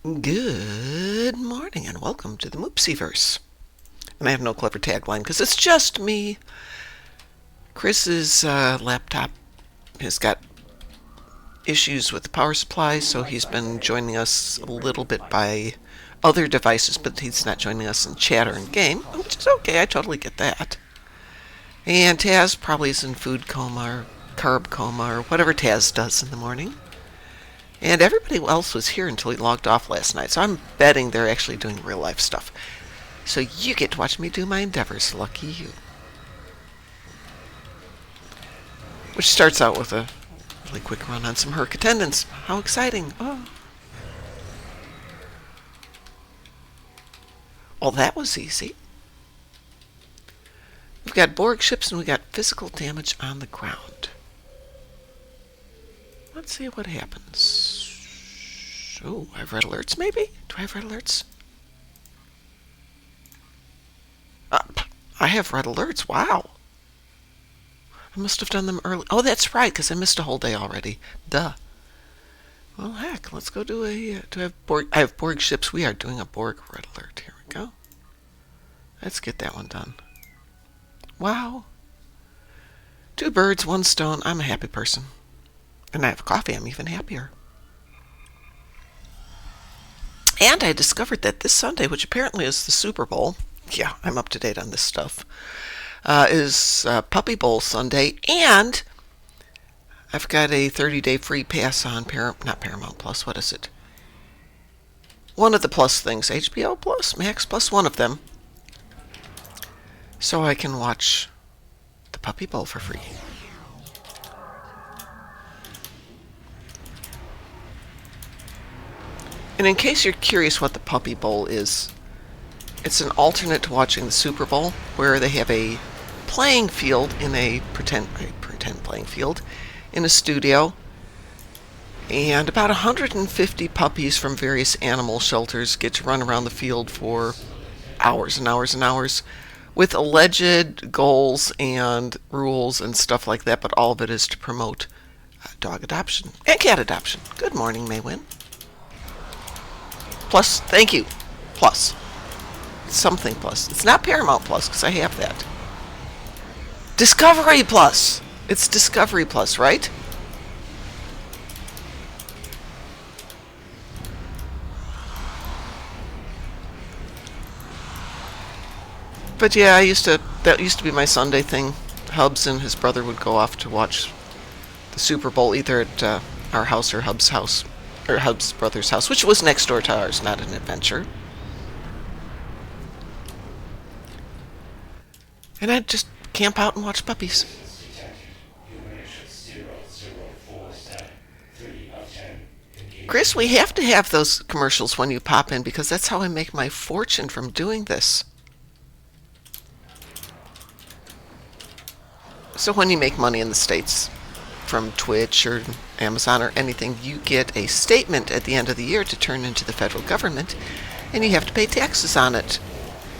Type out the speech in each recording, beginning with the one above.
Good morning and welcome to the Moopsyverse. And I have no clever tagline because it's just me. Chris's laptop has got issues with the power supply, so he's been joining us a little bit by other devices, but he's not joining us in chat or in game, which is okay. I totally get that. And Taz probably is in food coma or carb coma or whatever Taz does in the morning. And everybody else was here until he logged off last night, so I'm betting they're actually doing real life stuff. So you get to watch me do my endeavors. Lucky you. Which starts out with a really quick run on some Herc attendance. How exciting. Oh. Well, that was easy. We've got Borg ships and we got physical damage on the ground. Let's see what happens. Oh, I have red alerts maybe? Do I have red alerts? I have red alerts. Wow. I must have done them early. Oh, that's right, because I missed a whole day already. Duh. Well, heck, let's go do a... do I have Borg? I have Borg ships. We are doing a Borg red alert. Here we go. Let's get that one done. Wow. 2 birds, 1 stone. I'm a happy person. And I have coffee. I'm even happier. And I discovered that this Sunday, which apparently is the Super Bowl, yeah, I'm up to date on this stuff, is Puppy Bowl Sunday, and I've got a 30-day free pass on not Paramount Plus, what is it? One of the Plus things, HBO Plus, Max Plus, one of them. So I can watch the Puppy Bowl for free. And in case you're curious what the Puppy Bowl is, it's an alternate to watching the Super Bowl, where they have a playing field in a pretend playing field in a studio, and about 150 puppies from various animal shelters get to run around the field for hours and hours and hours with alleged goals and rules and stuff like that, but all of it is to promote dog adoption and cat adoption. Good morning, Maywin. Plus, thank you. Plus. Something Plus. It's not Paramount Plus, because I have that. Discovery Plus! It's Discovery Plus, right? But yeah, that used to be my Sunday thing. Hubs and his brother would go off to watch the Super Bowl either at our house or Hub's house. Or Hub's brother's house, which was next door to ours, not an adventure. And I'd just camp out and watch puppies. Chris, we have to have those commercials when you pop in, because that's how I make my fortune from doing this. So when you make money in the States from Twitch or Amazon or anything, you get a statement at the end of the year to turn into the federal government, and you have to pay taxes on it,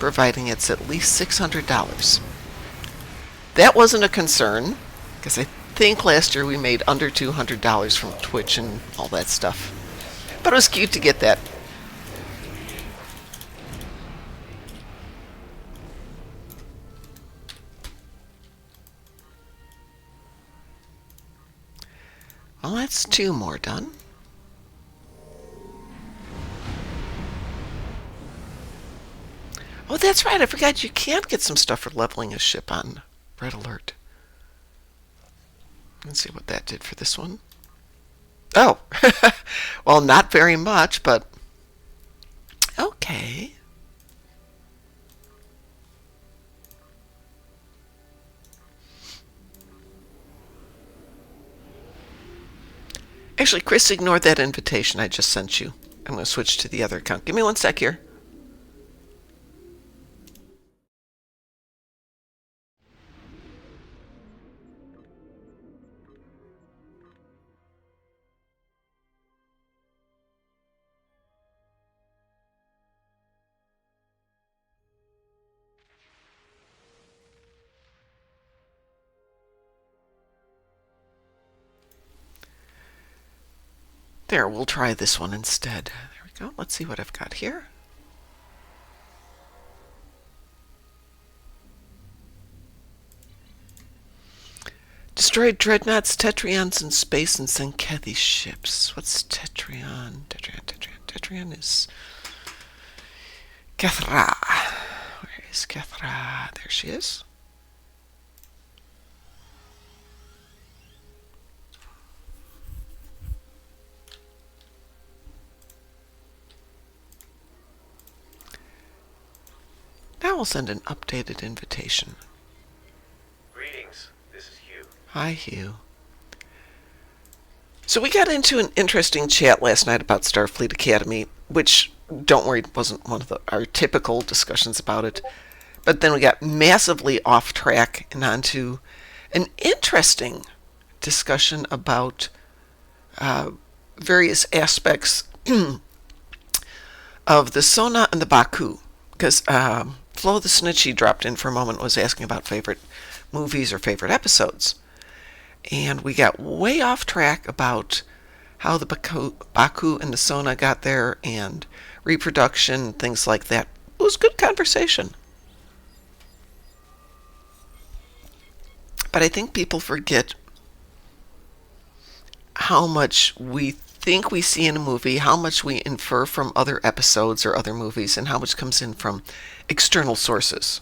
providing it's at least $600. That wasn't a concern, because I think last year we made under $200 from Twitch and all that stuff. But it was cute to get that. Well, that's 2 more done. Oh, that's right. I forgot you can't get some stuff for leveling a ship on Red Alert. Let's see what that did for this one. Oh, well, not very much, but okay. Actually, Chris, ignore that invitation I just sent you. I'm going to switch to the other account. Give me 1 sec here. There, we'll try this one instead. There we go. Let's see what I've got here. Destroyed dreadnoughts, Tetrions in space, and Senkethi ships. What's Tetrion? Tetrion is Kethra. Where is Kethra? There she is. Now we'll send an updated invitation. Greetings, this is Hugh. Hi, Hugh. So we got into an interesting chat last night about Starfleet Academy, which, don't worry, wasn't one of our typical discussions about it. But then we got massively off track and onto an interesting discussion about various aspects of the Sona and the Baku. Because Flo the Snitchy dropped in for a moment and was asking about favorite movies or favorite episodes. And we got way off track about how the Baku and the Sona got there and reproduction, things like that. It was good conversation. But I think people forget how much we think we see in a movie, how much we infer from other episodes or other movies, and how much comes in from external sources.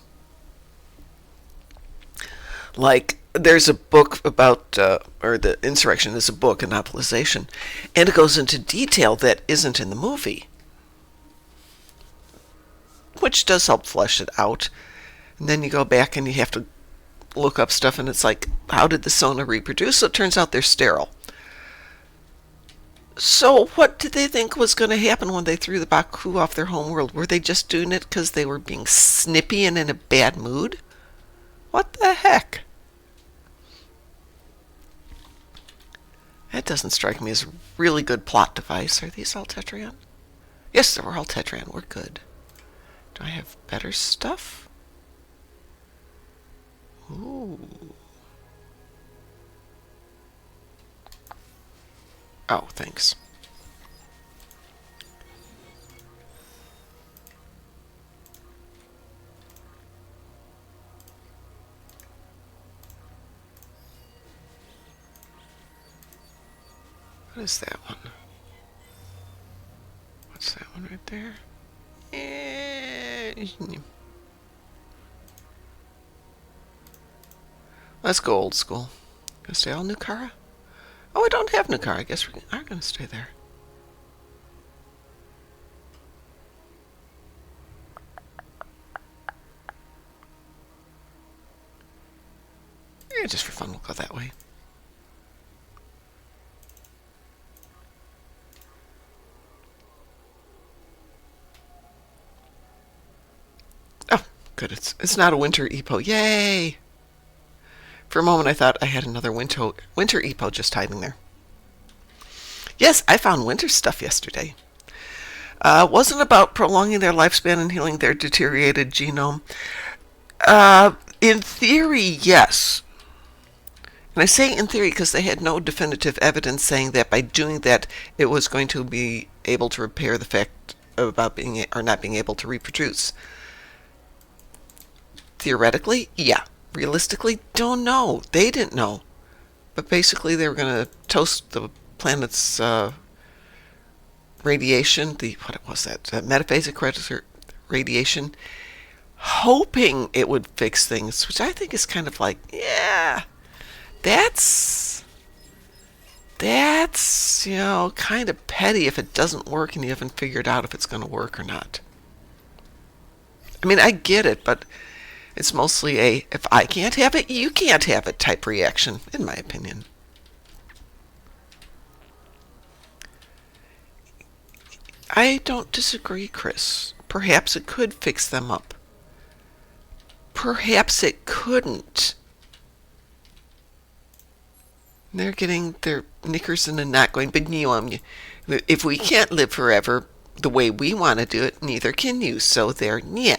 Like, there's a book about, or the Insurrection is a book, a novelization, and it goes into detail that isn't in the movie, which does help flesh it out. And then you go back and you have to look up stuff, and it's like, how did the Sona reproduce? So it turns out they're sterile. So what did they think was going to happen when they threw the Baku off their homeworld? Were they just doing it because they were being snippy and in a bad mood? What the heck? That doesn't strike me as a really good plot device. Are these all Tetrion? Yes, they were all Tetrion. We're good. Do I have better stuff? Ooh. Oh, thanks. What is that one? What's that one right there? Let's go old school. Gonna stay all Nukara? Oh, I don't have Nukara. I guess we are gonna stay there. Yeah, just for fun, we'll go that way. Oh, good. It's not a winter EPO. Yay! For a moment, I thought I had another winter EPO just hiding there. Yes, I found winter stuff yesterday. Wasn't about prolonging their lifespan and healing their deteriorated genome. In theory, yes. And I say in theory because they had no definitive evidence saying that by doing that, it was going to be able to repair the fact about being or not being able to reproduce. Theoretically, yeah. Realistically, don't know. They didn't know. But basically, they were going to toast the planet's radiation, what was that? Metaphasic radiation, hoping it would fix things, which I think is kind of like, yeah, that's kind of petty if it doesn't work and you haven't figured out if it's going to work or not. I mean, I get it, but it's mostly a, if I can't have it, you can't have it type reaction, in my opinion. I don't disagree, Chris. Perhaps it could fix them up. Perhaps it couldn't. They're getting their knickers in a knot going, but if we can't live forever the way we want to do it, neither can you. So they're, yeah.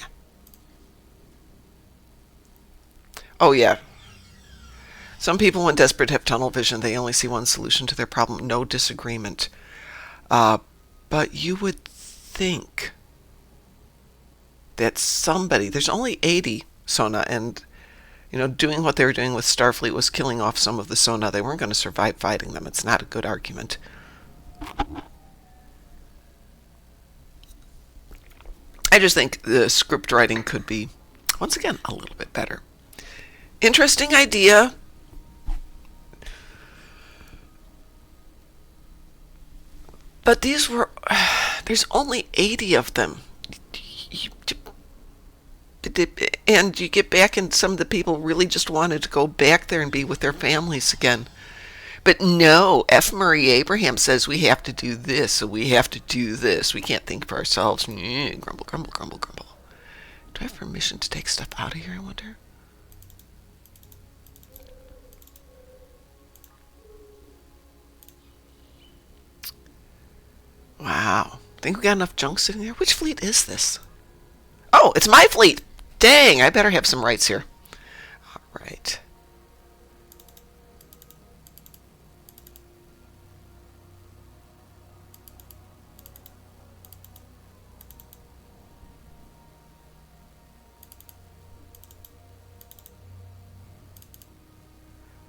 Oh, yeah. Some people, when desperate, have tunnel vision. They only see one solution to their problem. No disagreement. But you would think that somebody, there's only 80 Sona, and doing what they were doing with Starfleet was killing off some of the Sona. They weren't going to survive fighting them. It's not a good argument. I just think the script writing could be, once again, a little bit better. Interesting idea. But there's only 80 of them. And you get back, and some of the people really just wanted to go back there and be with their families again. But no, F. Murray Abraham says we have to do this, so we have to do this. We can't think for ourselves. Grumble, grumble, grumble, grumble. Do I have permission to take stuff out of here, I wonder? Wow. Think we got enough junk sitting there? Which fleet is this? Oh, it's my fleet! Dang, I better have some rights here. All right.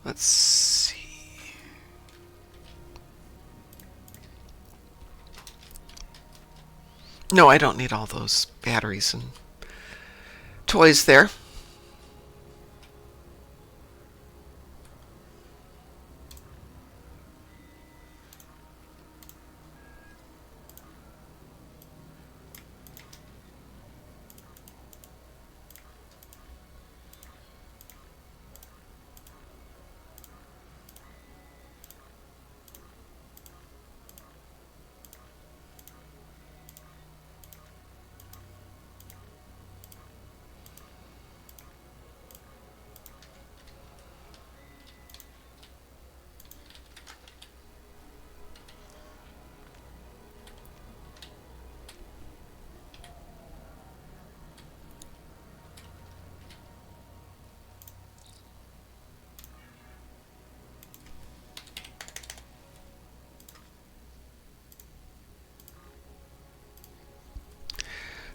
Let's see. No, I don't need all those batteries and toys there.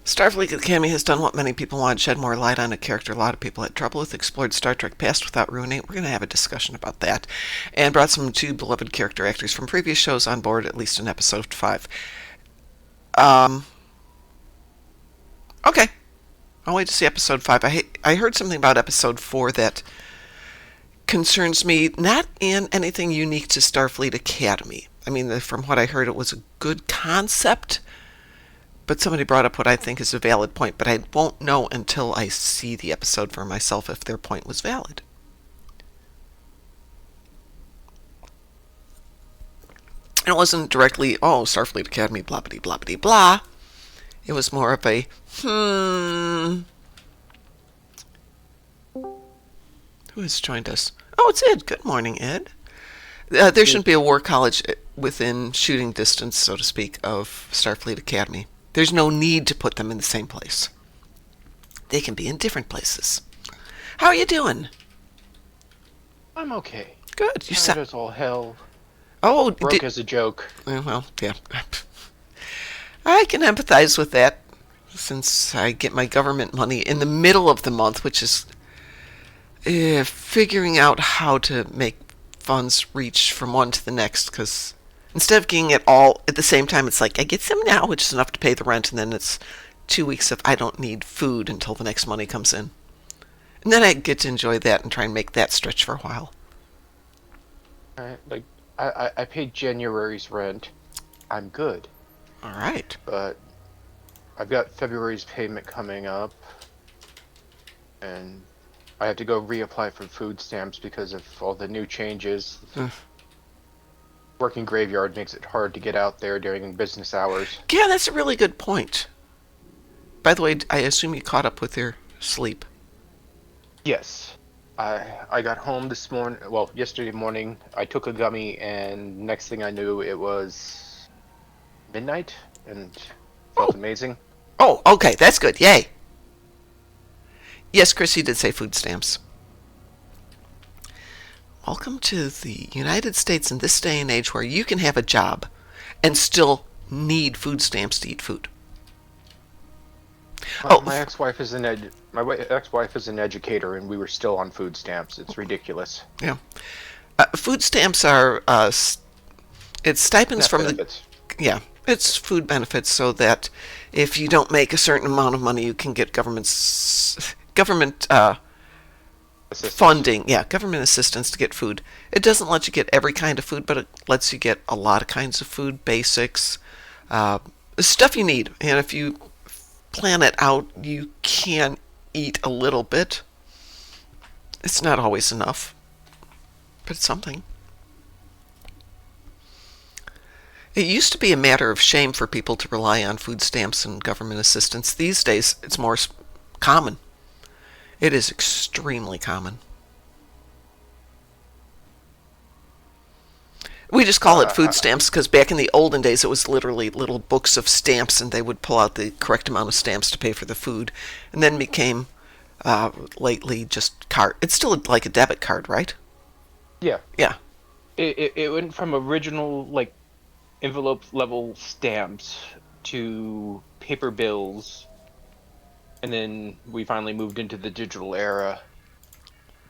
Starfleet Academy has done what many people want, shed more light on a character a lot of people had trouble with, explored Star Trek past without ruining it. We're going to have a discussion about that. And brought some two beloved character actors from previous shows on board, at least in episode 5. Okay. I'll wait to see episode 5. I heard something about episode 4 that concerns me, not in anything unique to Starfleet Academy. I mean, from what I heard, it was a good concept, but somebody brought up what I think is a valid point, but I won't know until I see the episode for myself if their point was valid. And it wasn't directly, oh, Starfleet Academy, blah, blah, blah, blah, blah. It was more of a, Who has joined us? Oh, it's Ed. Good morning, Ed. There shouldn't be a war college within shooting distance, so to speak, of Starfleet Academy. There's no need to put them in the same place. They can be in different places. How are you doing? I'm okay. Good. You Tired as all hell. Oh, broke as a joke. Well, yeah. I can empathize with that, since I get my government money in the middle of the month, which is figuring out how to make funds reach from one to the next, because instead of getting it all at the same time, it's like I get some now, which is enough to pay the rent, and then it's 2 weeks of I don't need food until the next money comes in. And then I get to enjoy that and try and make that stretch for a while. Like, I paid January's rent. I'm good. All right. But I've got February's payment coming up, and I have to go reapply for food stamps because of all the new changes. Working graveyard makes it hard to get out there during business hours. Yeah, that's a really good point. By the way, I assume you caught up with your sleep. Yes. I got home this morning, yesterday morning. I took a gummy, and next thing I knew, it was midnight, and felt amazing. Oh, okay, that's good. Yay. Yes, Chrissy did say food stamps. Welcome to the United States in this day and age where you can have a job and still need food stamps to eat food. My, Oh, my ex-wife is an ed my ex-wife is an educator, and we were still on food stamps. It's ridiculous. yeah. Food stamps are it's stipends SNAP from the benefits, yeah. It's food benefits so that if you don't make a certain amount of money, you can get government assistance. funding. Yeah, government assistance to get food. It doesn't let you get every kind of food, but it lets you get a lot of kinds of food, basics, uh, stuff you need. And if you plan it out, you can eat a little bit. It's not always enough, but it's something. It used to be a matter of shame for people to rely on food stamps and government assistance. These days, it's more common. It is extremely common. We just call it food Uh, stamps because back in the olden days, it was literally little books of stamps, and they would pull out the correct amount of stamps to pay for the food, and then became lately just card. It's still like a debit card, right? yeah, Yeah. it went from original like envelope level stamps to paper bills, and then we finally moved into the digital era,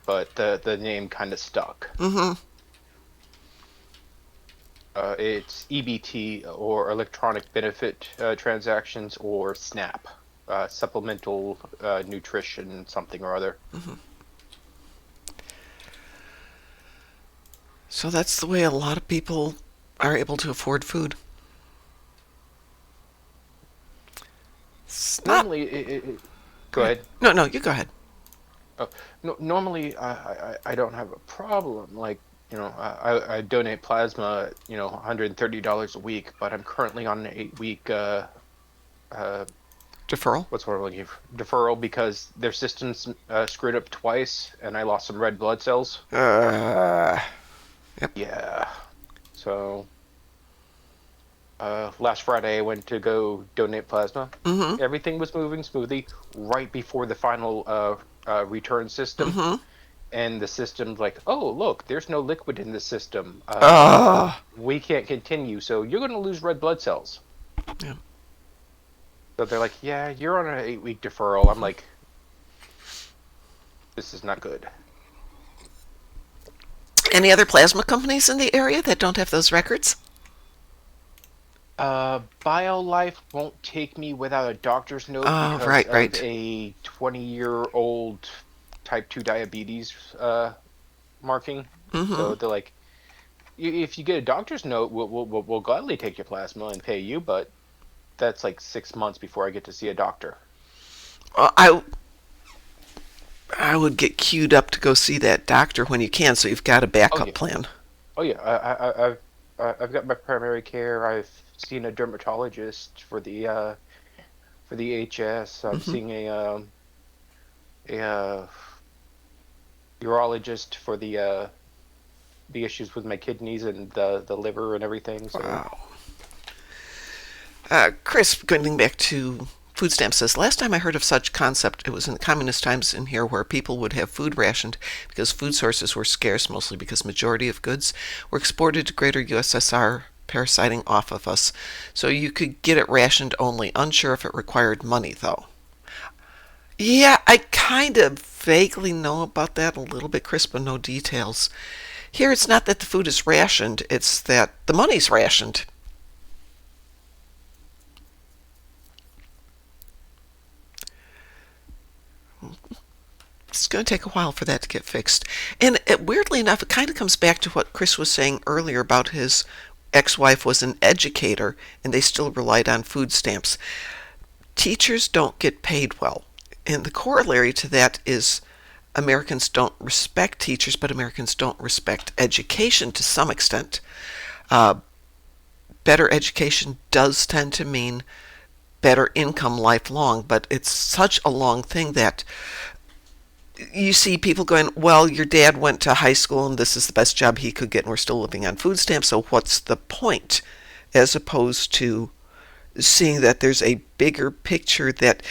but the name kind of stuck. Mm-hmm. It's EBT, or electronic benefit transactions, or SNAP, supplemental nutrition something or other. So that's the way a lot of people are able to afford food. It's not. Normally, Go go ahead. ahead. No, no, you go ahead. Oh, no, normally I don't have a problem. Like, I donate plasma, $130 a week, but I'm currently on an 8 week uh Deferral. what's what I'm looking for, deferral, because their systems screwed up twice, and I lost some red blood cells. Uh, yep. Yeah. So last Friday I went to go donate plasma. Mm-hmm. Everything was moving smoothly right before the final return system. Mm-hmm. And the system's like, oh, look, there's no liquid in the system. Uh, We can't continue, so you're going to lose red blood cells. yeah. So they're like, yeah, you're on an 8 week deferral. I'm like, this is not good. Any other plasma companies in the area that don't have those records? BioLife won't take me without a doctor's note Oh, because right, of right. a 20-year-old type 2 diabetes marking. Mm-hmm. So they're like, if you get a doctor's note, we'll gladly take your plasma and pay you, but that's like 6 months before I get to see a doctor. Well, I would get queued up to go see that doctor when you can, so you've got a Oh backup yeah, plan. oh yeah. I've got my primary care. I've seen a dermatologist for the HS. I'm Mm-hmm. seeing a urologist for the issues with my kidneys and the liver and everything. So Wow. Chris, going back to food stamps, says last time I heard of such concept, it was in communist times in here where people would have food rationed because food sources were scarce, mostly because majority of goods were exported to greater USSR, parasiting off of us. So you could get it rationed only. Unsure if it required money though. Yeah, I kind of vaguely know about that a little bit, Chris, but no details. Here, it's not that the food is rationed; it's that the money's rationed. It's going to take a while for that to get fixed. And weirdly enough, it kind of comes back to what Chris was saying earlier about his ex-wife was an educator and they still relied on food stamps. Teachers don't get paid well. And the corollary to that is Americans don't respect teachers, but Americans don't respect education to some extent. Uh, Better education does tend to mean better income lifelong, but it's such a long thing that you see people going, well, your dad went to high school and this is the best job he could get and we're still living on food stamps, so what's the point? As opposed to seeing that there's a bigger picture that,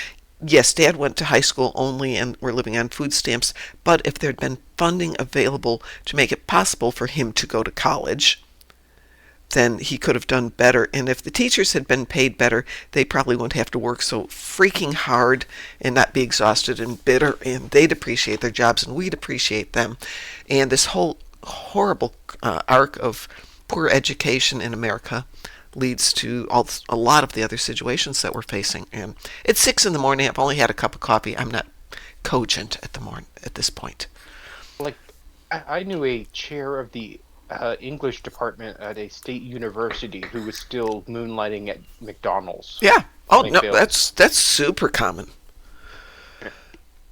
yes, dad went to high school only and we're living on food stamps, but if there'd been funding available to make it possible for him to go to college, then he could have done better. And if the teachers had been paid better, they probably wouldn't have to work so freaking hard and not be exhausted and bitter. And they'd appreciate their jobs, and we'd appreciate them. And this whole horrible arc of poor education in America leads to a lot of the other situations that we're facing. And it's 6 in the morning. I've only had a cup of coffee. I'm not cogent at this point. Like, I knew a chair of the English department at a state university who was still moonlighting at McDonald's. Yeah. Oh Make no, bills. that's super common.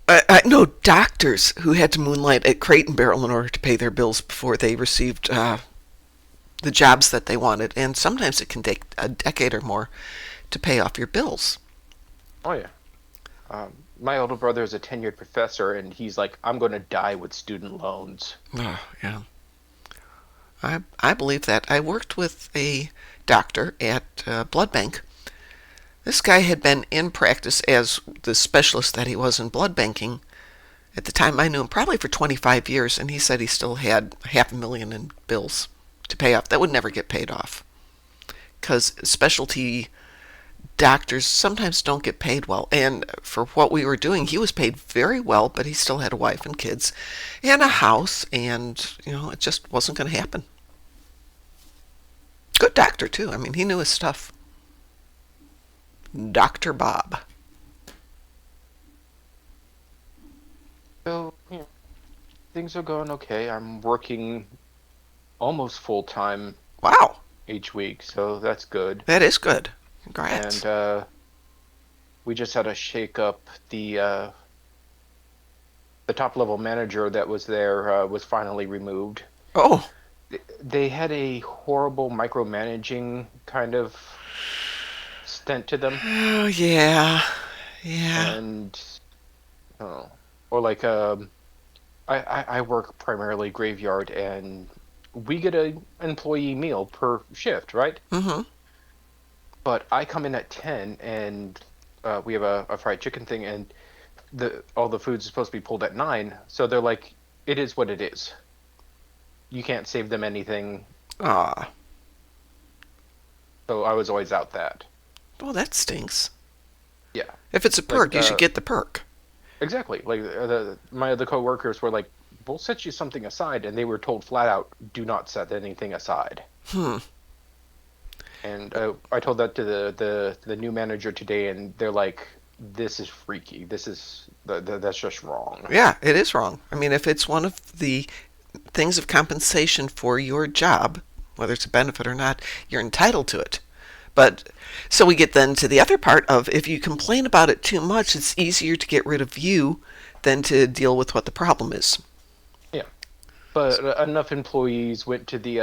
I know doctors who had to moonlight at Crate and Barrel in order to pay their bills before they received the jobs that they wanted, and sometimes it can take a decade or more to pay off your bills. Oh yeah. My older brother is a tenured professor, and he's like, "I'm going to die with student loans." Oh, yeah. I believe that. I worked with a doctor at a blood bank. This guy had been in practice as the specialist that he was in blood banking. At the time I knew him, probably for 25 years, and he said he still had $500,000 in bills to pay off. That would never get paid off because specialty doctors sometimes don't get paid well. And for what we were doing, he was paid very well, but he still had a wife and kids and a house, and it just wasn't going to happen. Good doctor too. I mean, he knew his stuff. Dr. Bob. So, things are going okay. I'm working almost full time Wow, each week, so that's good. that is good. Congrats. And we just had to shake up the top level manager that was there was finally removed. Oh, They had a horrible micromanaging kind of stint to them, oh yeah, yeah. and oh, or like I work primarily graveyard, and we get a employee meal per shift, right? Mm-hmm. But I come in at 10, and we have a fried chicken thing, and all the food's supposed to be pulled at 9. So they're like, it is what it is. You can't save them anything. Ah, So I was always out that. well, that stinks. Yeah, If it's a perk, you should get the perk. exactly. Like my other coworkers were like, "We'll set you something aside," and they were told flat out, "Do not set anything aside." Hmm. And I told that to the new manager today, and they're like, "This is freaky. That's just wrong." Yeah, it is wrong. I mean, if it's one of the things of compensation for your job, whether it's a benefit or not, you're entitled to it. But so we get then to the other part of if you complain about it too much, it's easier to get rid of you than to deal with what the problem is. Yeah, but enough employees went to the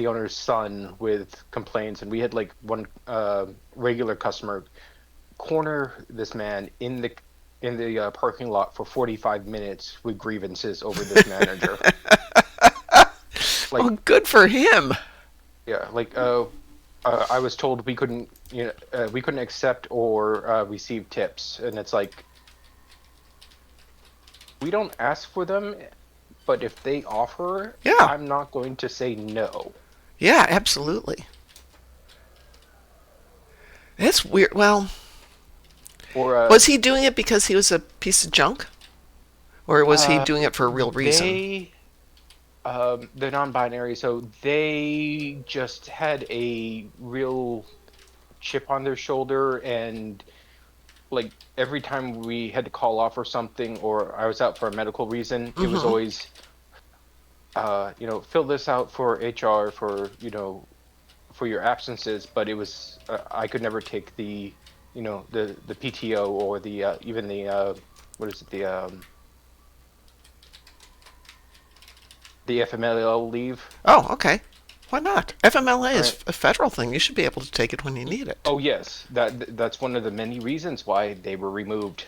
owner's son with complaints, and we had like one regular customer corner this man in the parking lot for 45 minutes with grievances over this manager. Like, Oh, good for him. yeah, like I was told we couldn't we couldn't accept or receive tips, and it's like, we don't ask for them, but if they offer, Yeah. I'm not going to say no. Yeah, absolutely. That's weird. Well, Or was he doing it because he was a piece of junk? Or was he Uh, doing it for a real reason? They're non-binary, so they just had a real chip on their shoulder, and like every time we had to call off or something, or I was out for a medical reason, it was always, fill this out for HR for your absences, but it was I could never take the PTO or the even the what is it the FMLL leave. Oh, okay. Why not? FMLA is Right. a federal thing. You should be able to take it when you need it. Oh yes, that's one of the many reasons why they were removed.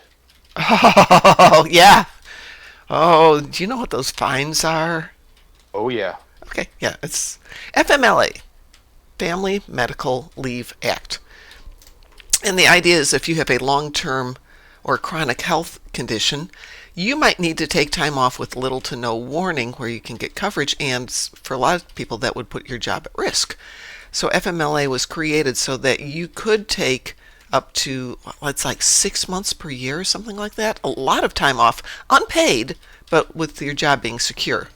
Oh, yeah. Oh, do you know what those fines are? Oh yeah. Okay, yeah, it's FMLA, Family Medical Leave Act. And the idea is if you have a long-term or chronic health condition, you might need to take time off with little to no warning where you can get coverage, and for a lot of people that would put your job at risk. So FMLA was created so that you could take up to, well, it's like 6 months per year or something like that. A lot of time off, unpaid, but with your job being secure.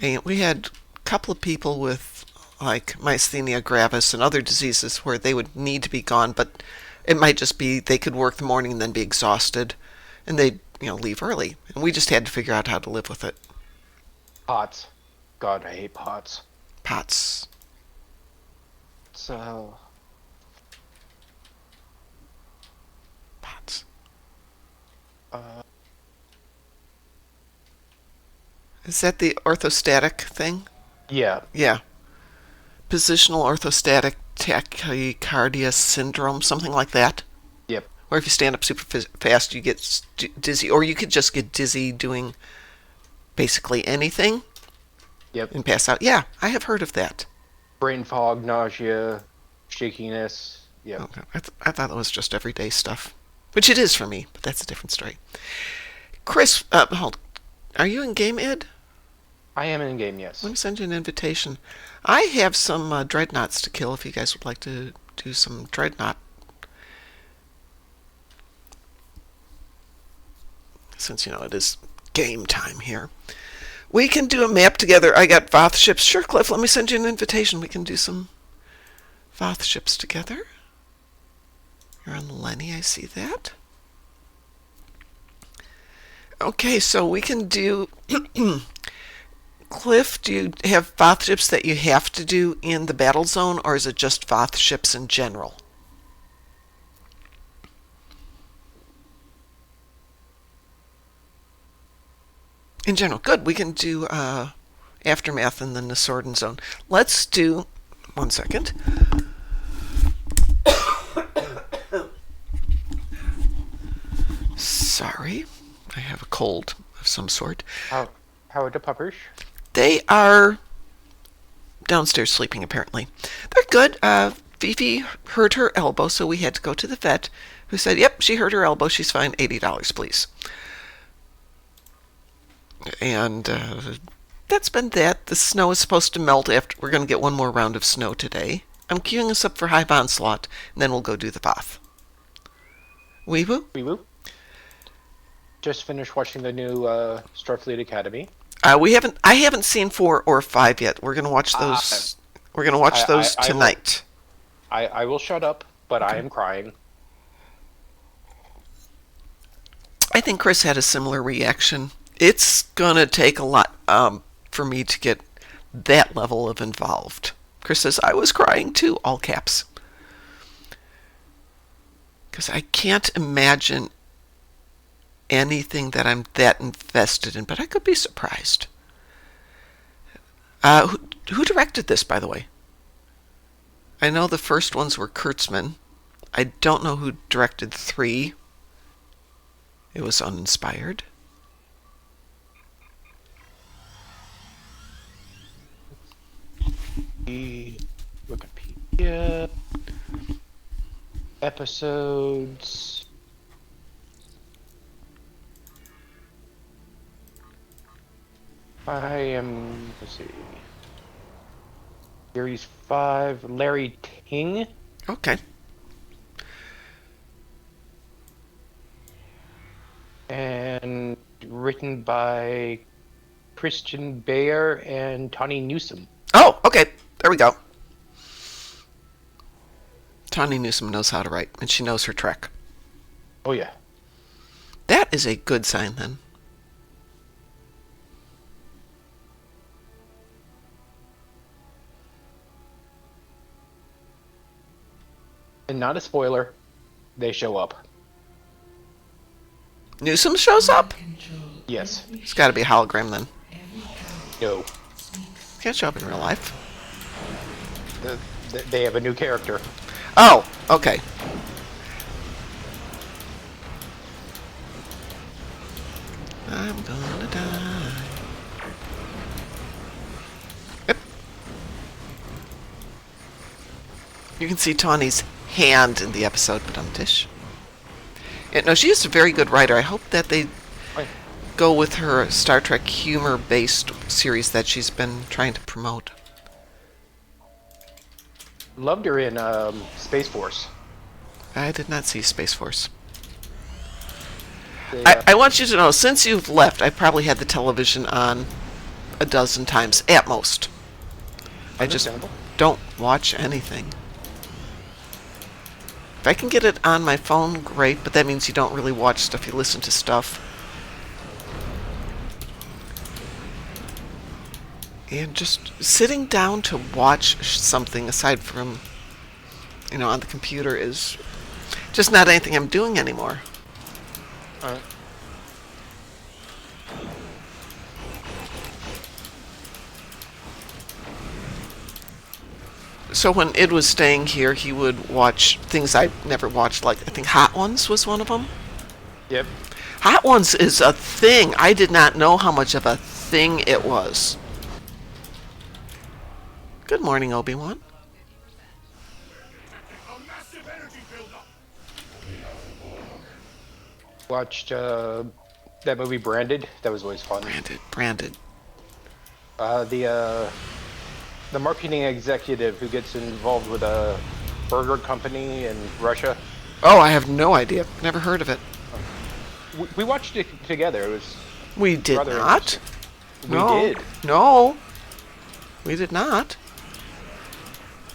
And we had a couple of people with like myasthenia gravis and other diseases where they would need to be gone, but it might just be they could work the morning and then be exhausted, and they'd leave early. And we just had to figure out how to live with it. POTS. God, I hate POTS. POTS. So, POTS. uh, Is that the orthostatic thing? yeah. Yeah. Positional orthostatic tachycardia syndrome, something like that. Yep. Or if you stand up super fast, you get dizzy. Or you could just get dizzy doing basically anything Yep. and pass out. Yeah, I have heard of that. Brain fog, nausea, shakiness. Yeah. Okay. I thought that was just everyday stuff, which it is for me, but that's a different story. Chris, hold. Are you in game, Ed? I am in game, yes. Let me send you an invitation. I have some dreadnoughts to kill if you guys would like to do some dreadnought. Since, it is game time here. We can do a map together. I got Voth ships. Sure, Cliff, let me send you an invitation. We can do some Voth ships together. You're on Lenny, I see that. Okay, so we can do... Cliff, do you have Voth ships that you have to do in the battle zone, or is it just Voth ships in general? In general. Good. We can do Aftermath in the Nasorden zone. Let's do... One second. Sorry. I have a cold of some sort. How are the puppers? They are downstairs sleeping, apparently. They're good. Fifi hurt her elbow, so we had to go to the vet, who said, yep, she hurt her elbow. She's fine. $80, please. And that's been that. The snow is supposed to melt after. We're going to get one more round of snow today. I'm queuing us up for Hive Onslaught, and then we'll go do the Voth. Wee woo? Wee woo. Just finished watching the new Starfleet Academy. I haven't seen 4 or 5 yet. We're going to watch those. We're going to watch those tonight. I will shut up, but okay. I am crying. I think Chris had a similar reaction. It's going to take a lot for me to get that level of involved. Chris says, I was crying too, all caps. Because I can't imagine anything that I'm that invested in, but I could be surprised. Who directed this, by the way? I know the first ones were Kurtzman. I don't know who directed 3. It was uninspired. Wikipedia episodes. Let's see. Series 5, Larry Ting. Okay. And written by Christian Bayer and Tawny Newsom. Oh, okay. There we go. Tawny Newsom knows how to write, and she knows her Trek. Oh, yeah. That is a good sign, then. And not a spoiler, they show up. Newsom shows up? Yes. It's got to be a hologram, then. No. Can't show up in real life. They have a new character. Oh, okay. I'm gonna die. Yep. You can see Tawny's hand in the episode, but Tish. Yeah, no, she is a very good writer. I hope that they I go with her Star Trek humor-based series that she's been trying to promote. loved her in Space Force. I did not see Space Force. They, I want you to know, since you've left, I probably had the television on a dozen times at most. I just Understandable. don't watch anything. If I can get it on my phone, great, but that means you don't really watch stuff, you listen to stuff. And just sitting down to watch something aside from, on the computer is just not anything I'm doing anymore. Alright. So when Id was staying here, he would watch things I never watched, like I think Hot Ones was one of them. Yep. Hot Ones is a thing. I did not know how much of a thing it was. Good morning, Obi-Wan. Watched that movie Branded. That was always fun. Branded. The marketing executive who gets involved with a burger company in Russia. Oh, I have no idea. Never heard of it. We watched it together. It was We did rather not. interesting. No. We did. No. We did not.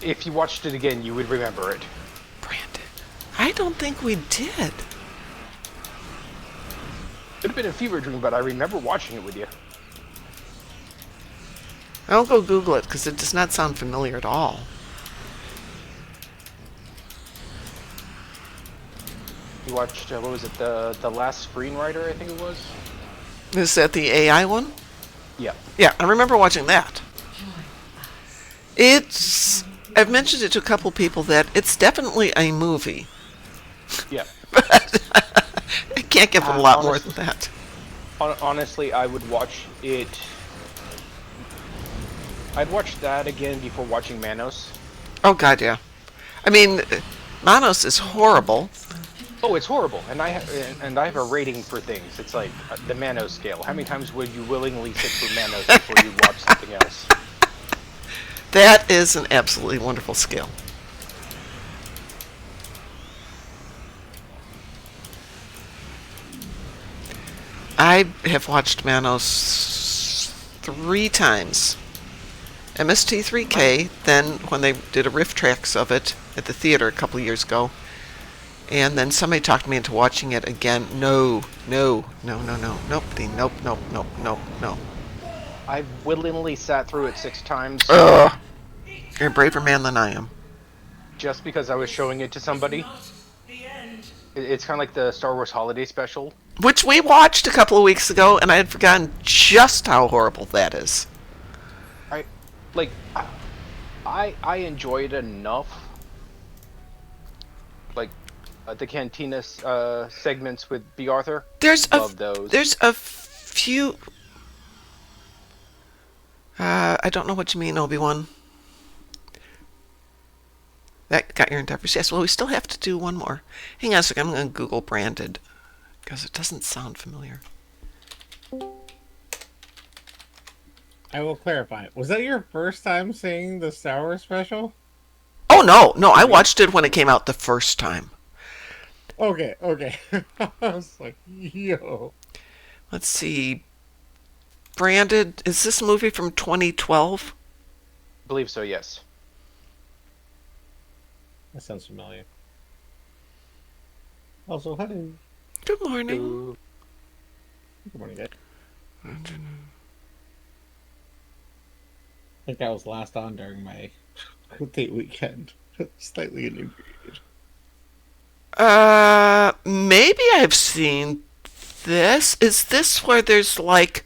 If you watched it again, you would remember it. Branded. I don't think we did. Could have been a fever dream, but I remember watching it with you. I'll go Google it because it does not sound familiar at all. You watched what was it? The Last Screenwriter, I think it was. Is that the AI one? Yeah. Yeah, I remember watching that. I've mentioned it to a couple people that it's definitely a movie. Yeah. I can't give it a lot more honestly- than that. Honestly, I would watch it. I'd watch that again before watching Manos. Oh, God, yeah. I mean, Manos is horrible. Oh, it's horrible, and I have a rating for things. It's like the Manos scale. How many times would you willingly sit through Manos before you watch something else? That is an absolutely wonderful scale. I have watched Manos 3 times. MST3K, then when they did a riff tracks of it at the theater a couple years ago, and then somebody talked me into watching it again. No, nobody, nope. I've willingly sat through it 6 times Ugh. You're a braver man than I am. just because I was showing it to somebody. It's kind of like the Star Wars Holiday Special. Which we watched a couple of weeks ago, and I had forgotten just how horrible that is. I enjoy it enough. Like the Cantina segments with B. Arthur. Love those. There's a few. I don't know what you mean, Obi-Wan. That got your endeavors. Yes, well, we still have to do one more. Hang on a second, I'm going to Google Branded, because it doesn't sound familiar. I will clarify. Was that your first time seeing the Star Wars special? Oh, no, I watched it when it came out the first time. Okay. I was like, yo. Let's see. Branded, is this a movie from 2012? I believe so, yes. That sounds familiar. Also, hello. Good morning. Good morning, guys. I think that was last on during my birthday weekend. Slightly inebriated. Maybe I've seen this. Is this where there's like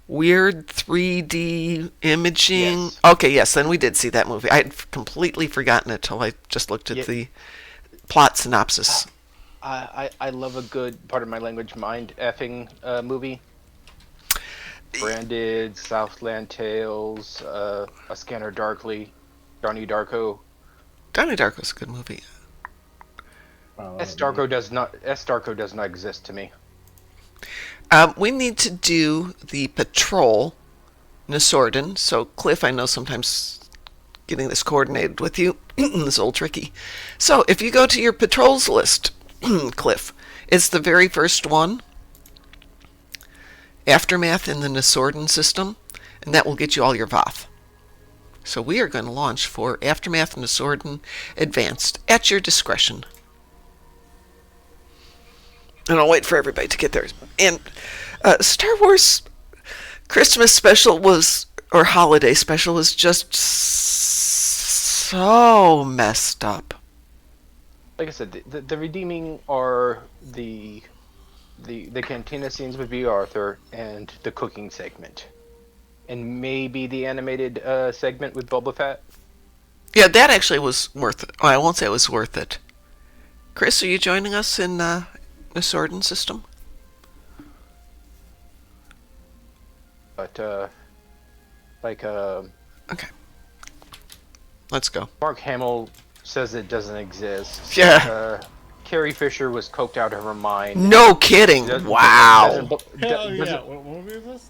weird 3D imaging? Yes. Okay, yes, then we did see that movie. I had completely forgotten it till I just looked at the plot synopsis. I love a good, part of my language, mind effing movie. Branded, Southland Tales, A Scanner Darkly, Donnie Darko. Donnie Darko's a good movie. S Darko does not exist to me. We need to do the patrol, Nasorden. So, Cliff, I know sometimes getting this coordinated with you is a little tricky. So, if you go to your patrols list, Cliff, it's the very first one, Aftermath in the Nasorden system, and that will get you all your VOTH. So, we are going to launch for Aftermath and Nasorden Advanced at your discretion. And I'll wait for everybody to get theirs. And Star Wars Christmas special was, or holiday special, was just so messed up. Like I said, the redeeming are the cantina scenes with B. Arthur and the cooking segment, and maybe the animated segment with Boba Fett. Yeah, that actually was worth it. Well, I won't say it was worth it. Chris, are you joining us in Nasorden system? But Okay. Let's go. Mark Hamill says it doesn't exist. Yeah. Carrie Fisher was coked out of her mind. No kidding. Wow. Hell yeah! What movie is this?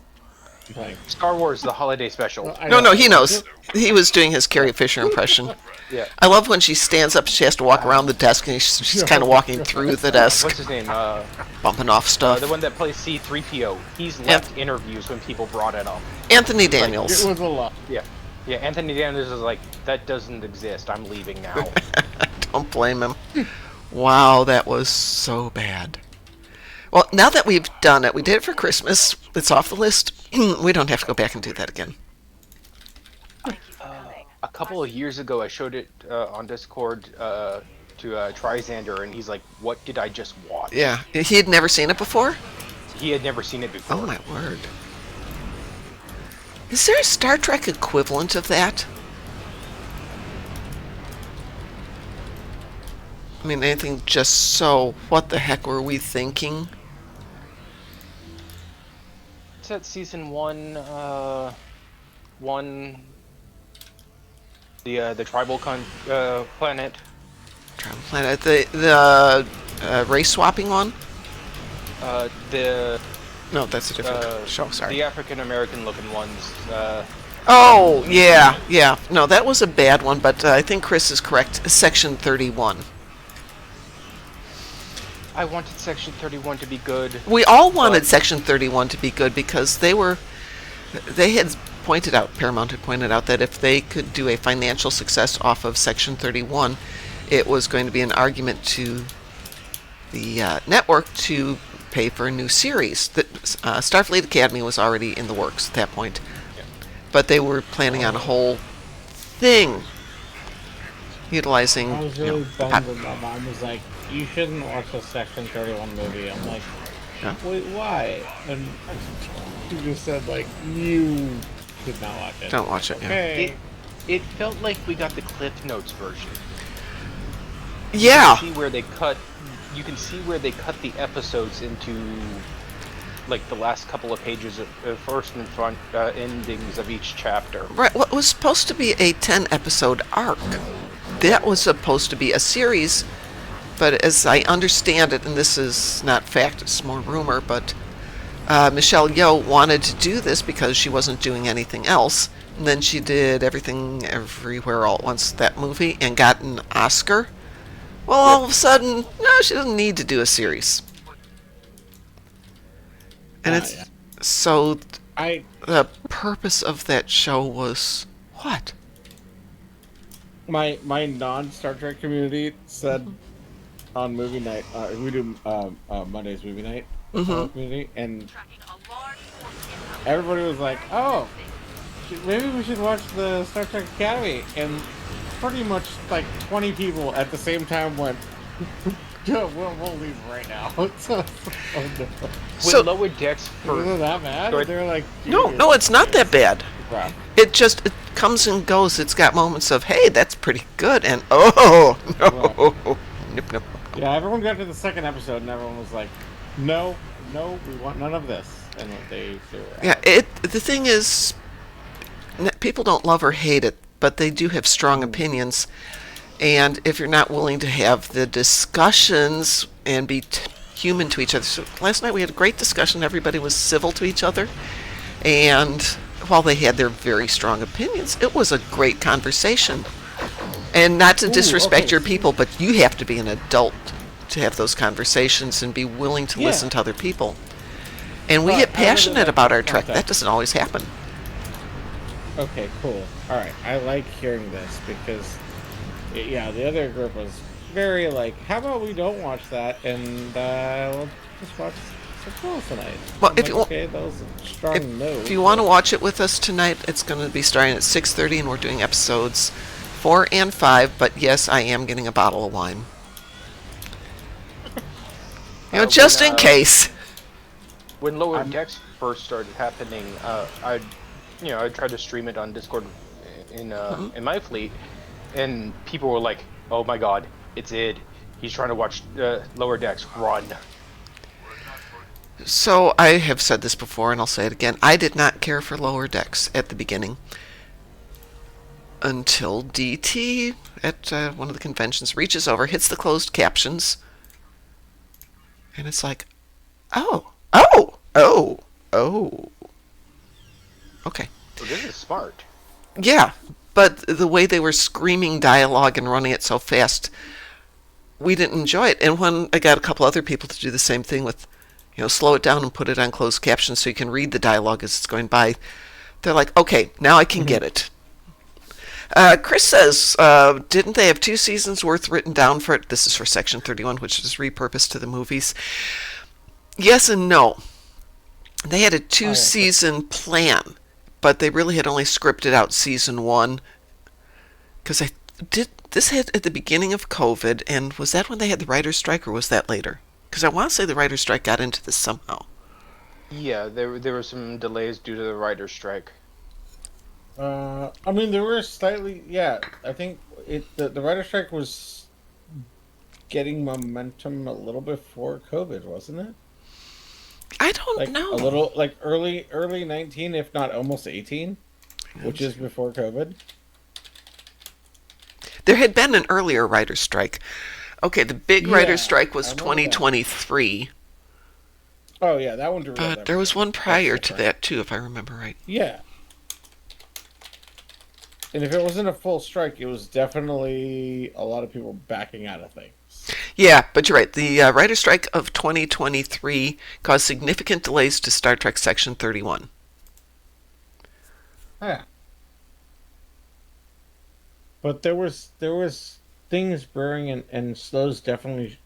Like, Star Wars: The Holiday Special. No, he knows. He was doing his Carrie Fisher impression. Yeah. I love when she stands up, she has to walk around the desk, and she's kind of walking through the desk, What's his name? bumping off stuff. The one that plays C-3PO. He's left interviews when people brought it up. Anthony it Daniels. was a lot. Yeah. Yeah, Anthony Daniels is like, that doesn't exist. I'm leaving now. Don't blame him. Wow, that was so bad. Well, now that we've done it, we did it for Christmas. It's off the list. We don't have to go back and do that again. A couple of years ago, I showed it on Discord to Trizander, and he's like, what did I just watch? Yeah, he had never seen it before? He had never seen it before. Oh my word. Is there a Star Trek equivalent of that? I mean, anything just so, what the heck were we thinking? It's at season one, the tribal planet. Tribal Planet, the race swapping one? The No, that's a different show, sorry. the African American looking ones. Oh, yeah. No, that was a bad one, but I think Chris is correct. Section 31. I wanted Section 31 to be good. We all wanted Section 31 to be good because they had pointed out, Paramount had pointed out that if they could do a financial success off of Section 31, it was going to be an argument to the network to pay for a new series. That Starfleet Academy was already in the works at that point, but they were planning on a whole thing utilizing. I was really bummed that my mom was like, "You shouldn't watch the Section 31 movie." I'm like, Yeah. "Wait, why?" And she just said like, "You should not watch it." Don't watch it. Yeah. Okay. It felt like we got the Cliff Notes version. Yeah. You can see where they cut the episodes into like the last couple of pages of first and front endings of each chapter. Right. What was supposed to be a 10-episode arc, that was supposed to be a series, but as I understand it, and this is not fact, it's more rumor, but Michelle Yeoh wanted to do this because she wasn't doing anything else, and then she did Everything Everywhere All at Once, that movie, and got an Oscar. Well, all of a sudden, no, she doesn't need to do a series. And it's yeah. so I the purpose of that show was what? my non Star Trek community said on movie night, we do Monday's movie night community, and everybody was like, "Oh, maybe we should watch the Star Trek Academy," and pretty much like 20 people at the same time went, "We'll leave right now." So, oh no. So- With Lower Decks Was it that bad? Go ahead. They're like, No, it's not that bad. Crap. It comes and goes. It's got moments of, hey, that's pretty good, and oh, no. Nope. Yeah, everyone got to the second episode and everyone was like, no, we want none of this. and they were Yeah, the thing is, people don't love or hate it, but they do have strong opinions. And if you're not willing to have the discussions and be human to each other. So last night we had a great discussion. Everybody was civil to each other. And while they had their very strong opinions, it was a great conversation. And not to disrespect your people, but you have to be an adult to have those conversations and be willing to listen to other people. And we get passionate about our trek. That doesn't always happen. Okay, cool. All right, I like hearing this because, yeah, the other group was very like, how about we don't watch that and we'll just watch some Trolls tonight. Well, if you want to watch it with us tonight, it's going to be starting at 6:30, and we're doing episodes 4 and 5. But yes, I am getting a bottle of wine. Just in case. When Lower Decks first started happening, I tried to stream it on Discord in my fleet, and people were like, "Oh my God, it's Id. He's trying to watch Lower Decks. Run!" So I have said this before, and I'll say it again. I did not care for Lower Decks at the beginning until DT at one of the conventions reaches over, hits the closed captions, and it's like, oh. Okay. Well, this is smart. Yeah, but the way they were screaming dialogue and running it so fast, we didn't enjoy it. And when I got a couple other people to do the same thing with, slow it down and put it on closed captions so you can read the dialogue as it's going by, they're like, okay, now I can get it. Chris says, didn't they have 2 seasons worth written down for it? This is for Section 31, which is repurposed to the movies. Yes and no. They had a 2-season plan, but they really had only scripted out season 1. Because this hit at the beginning of COVID, and was that when they had the writer's strike, or was that later? Because I want to say the writer's strike got into this somehow. Yeah, there were some delays due to the writer's strike. I mean, there were slightly, I think the writer's strike was getting momentum a little before COVID, wasn't it? I don't know. A little, early 19, if not almost 18, which is before COVID. There had been an earlier writer's strike. Okay, the big writer's strike was 2023. Oh, yeah, that one. But there was one prior to that, too, if I remember right. Yeah. And if it wasn't a full strike, it was definitely a lot of people backing out of things. Yeah, but you're right. The writer's strike of 2023 caused significant delays to Star Trek Section 31. Yeah. But there was things brewing, and Slow's definitely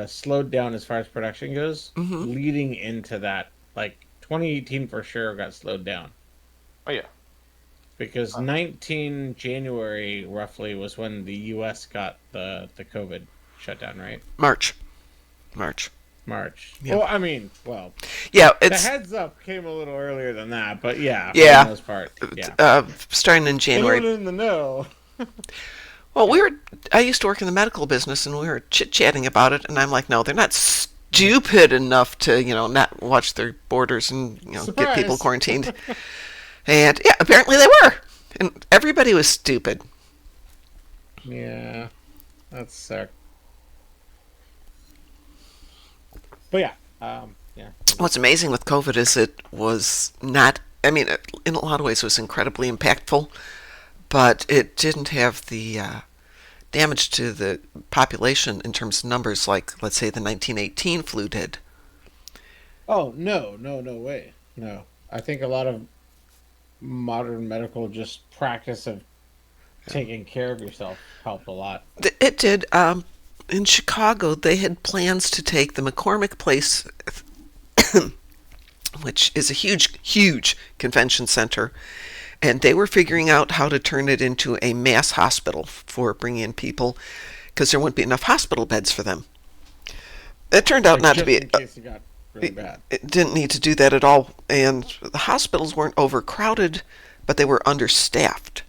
slowed down as far as production goes, leading into that. 2018 for sure got slowed down. Oh, yeah. Because 19 January, roughly, was when the U.S. got the COVID shutdown, right? March. Yep. Well, yeah, the heads up came a little earlier than that, but for the most part, starting in January. Anyone in the know. Well, I used to work in the medical business, and we were chit-chatting about it, and I'm like, no, they're not stupid enough to, not watch their borders and, get people quarantined. And, yeah, apparently they were. And everybody was stupid. Yeah, that's sick. But, What's amazing with COVID is it was not, in a lot of ways it was incredibly impactful, but it didn't have the damage to the population in terms of numbers like, let's say, the 1918 flu did. Oh, no way. No. I think a lot of modern medical just practice of taking care of yourself helped a lot. It did. In Chicago, they had plans to take the McCormick Place, which is a huge convention center, and they were figuring out how to turn it into a mass hospital for bringing in people, because there wouldn't be enough hospital beds for them. It turned out not to be. In case it got really bad. It didn't need to do that at all, and the hospitals weren't overcrowded, but they were understaffed.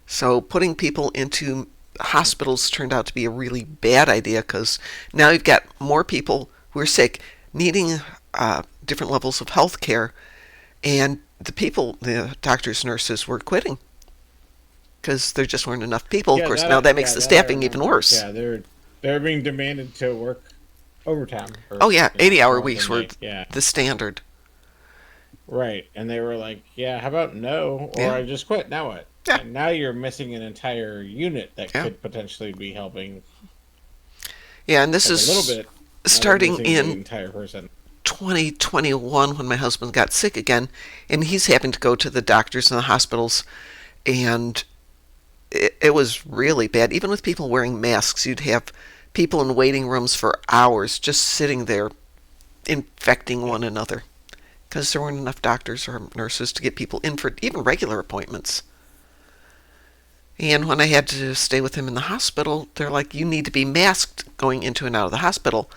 So putting people into hospitals turned out to be a really bad idea, because now you've got more people who are sick needing different levels of health care, and the doctors, nurses, were quitting because there just weren't enough people. Of course, now that makes the that I staffing even remember. worse. Yeah, they're being demanded to work overtime. Or, Oh yeah, 80-hour more weeks than were yeah, the standard. right. And they were like, yeah, how about no? Or Yeah, I just quit. Now what? yeah, And now you're missing an entire unit that yeah, could potentially be helping, yeah. And this like a little is bit. Now they're starting missing the in entire person. 2021 when my husband got sick again, and he's having to go to the doctors and the hospitals, and it was really bad. Even with people wearing masks, you'd have people in waiting rooms for hours just sitting there infecting Yeah. one another because there weren't enough doctors or nurses to get people in for even regular appointments. And when I had to stay with him in the hospital, they're like, you need to be masked going into and out of the hospital.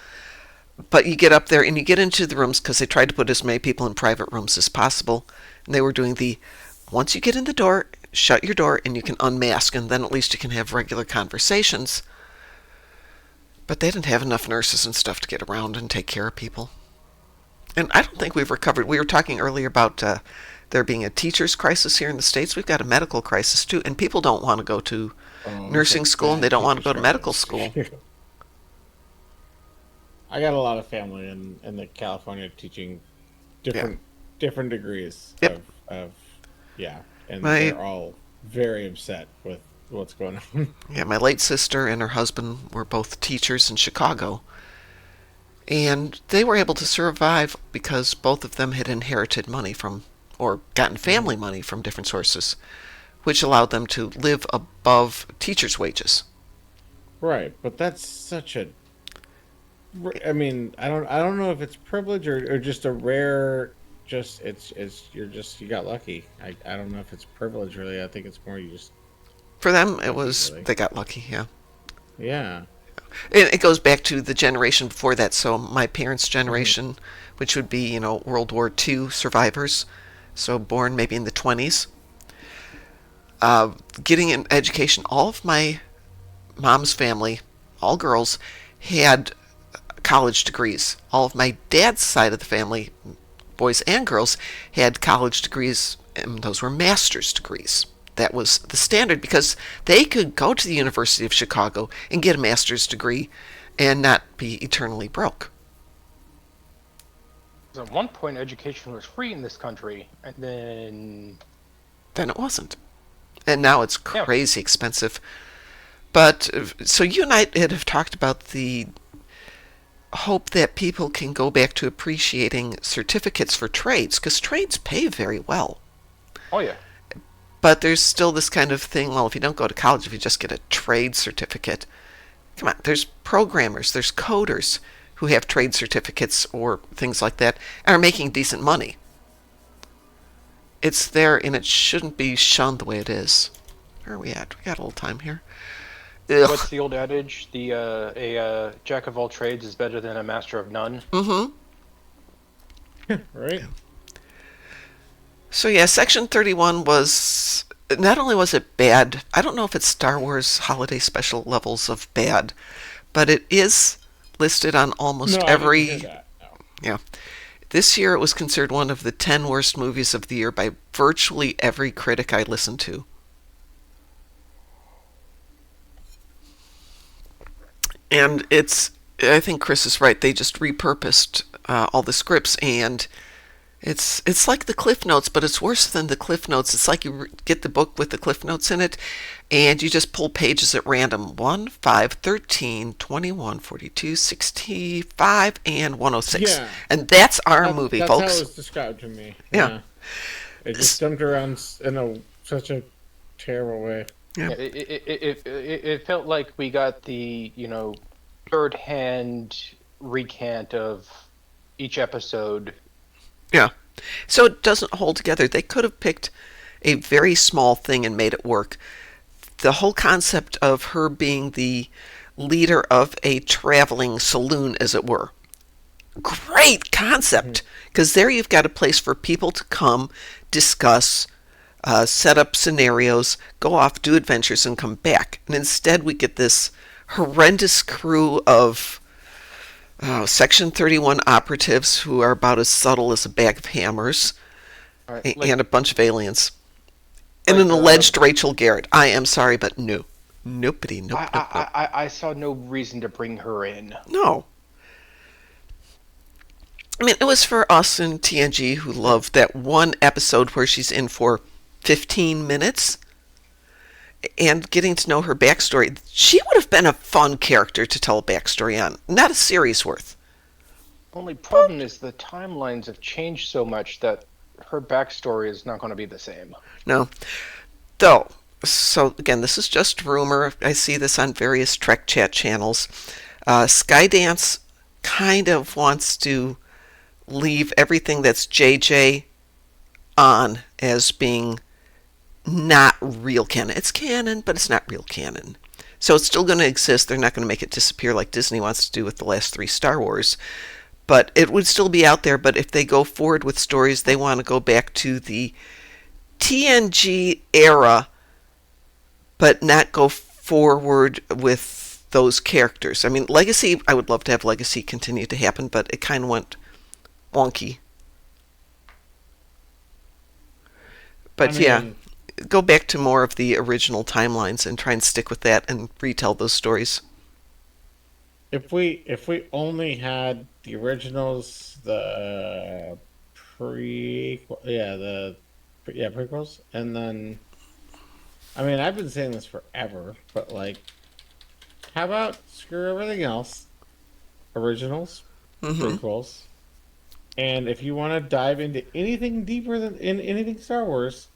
But you get up there and you get into the rooms because they tried to put as many people in private rooms as possible. And they were doing once you get in the door, shut your door and you can unmask, and then at least you can have regular conversations. But they didn't have enough nurses and stuff to get around and take care of people. And I don't think we've recovered. We were talking earlier about there being a teacher's crisis here in the States. We've got a medical crisis too, and people don't want to go to It's a nursing school and they bad don't want to teacher's go to medical crisis. school. I got a lot of family in the California teaching Yeah. different degrees Yep. of yeah, and My they're all very upset with what's going on. yeah, my late sister and her husband were both teachers in Chicago, and they were able to survive because both of them had inherited money from or gotten family money from different sources, which allowed them to live above teachers' wages. Right, but that's such a I mean, I don't know if it's privilege or just a rare just it's you got lucky. I don't know if it's privilege really. I think it's more you just For them, it lucky was really. they got lucky, yeah. Yeah. It goes back to the generation before that. So my parents' Hmm. generation, which would be, World War II survivors, so born maybe in the 20s, getting an education. All of my mom's family, all girls, had college degrees. All of my dad's side of the family, boys and girls, had college degrees, and those were master's degrees. That was the standard because they could go to the University of Chicago and get a master's degree and not be eternally broke. At one point, education was free in this country, and Then it wasn't. And now it's yeah, crazy expensive. But so you and I have talked about the hope that people can go back to appreciating certificates for trades because trades pay very well. oh yeah, But there's still this kind of thing, well, if you don't go to college, if you just get a trade certificate, come on, there's programmers, there's coders who have trade certificates or things like that and are making decent money. It's there and it shouldn't be shunned the way it is. Where are we at? We got a little time here. what's Ugh. the old adage? A jack of all trades is better than a master of none. Mm-hmm. Right? So yeah, Section 31 was not only was it bad, I don't know if it's Star Wars holiday special levels of bad, but it is listed on No, almost I didn't hear every. that. No. Yeah. This year it was considered one of the 10 worst movies of the year by virtually every critic I listened to. And I think Chris is right. They just repurposed all the scripts, and it's like the Cliff Notes, but it's worse than the Cliff Notes. It's like you get the book with the Cliff Notes in it, and you just pull pages at random 1, 5, 13, 21, 42, 65, and 106. Yeah. And that's our movie, That's how it folks. was described to me. Yeah. Yeah. It just jumped around in such a terrible way. Yeah. Yeah, it felt like we got the third hand recant of each episode. Yeah. So it doesn't hold together. They could have picked a very small thing and made it work. The whole concept of her being the leader of a traveling saloon, as it were. Great concept. Because there you've got a place for people to come, discuss, set up scenarios, go off, do adventures, and come back. And instead we get this horrendous crew of Section 31 operatives who are about as subtle as a bag of hammers, All right, like and a bunch of aliens. And like an alleged Rachel Garrett. I am sorry, but no. Nobody. Nope, I, nope, nope. I saw no reason to bring her in. No. I mean, it was for us in TNG who loved that one episode where she's in for 15 minutes and getting to know her backstory. She would have been a fun character to tell a backstory on, not a series worth. Only problem is the timelines have changed so much that her backstory is not going to be the same. No. Though, so again, this is just rumor. I see this on various Trek chat channels. Skydance kind of wants to leave everything that's JJ on as being not real canon. It's canon, but it's not real canon. So it's still going to exist. They're not going to make it disappear like Disney wants to do with the last 3 Star Wars. But it would still be out there. But if they go forward with stories, they want to go back to the TNG era, but not go forward with those characters. I mean, Legacy, I would love to have Legacy continue to happen, but it kind of went wonky. But go back to more of the original timelines and try and stick with that and retell those stories. If we only had the originals, the prequels, and then, I mean, I've been saying this forever, but like, how about screw everything else? Originals, prequels, and if you want to dive into anything deeper than in anything Star Wars,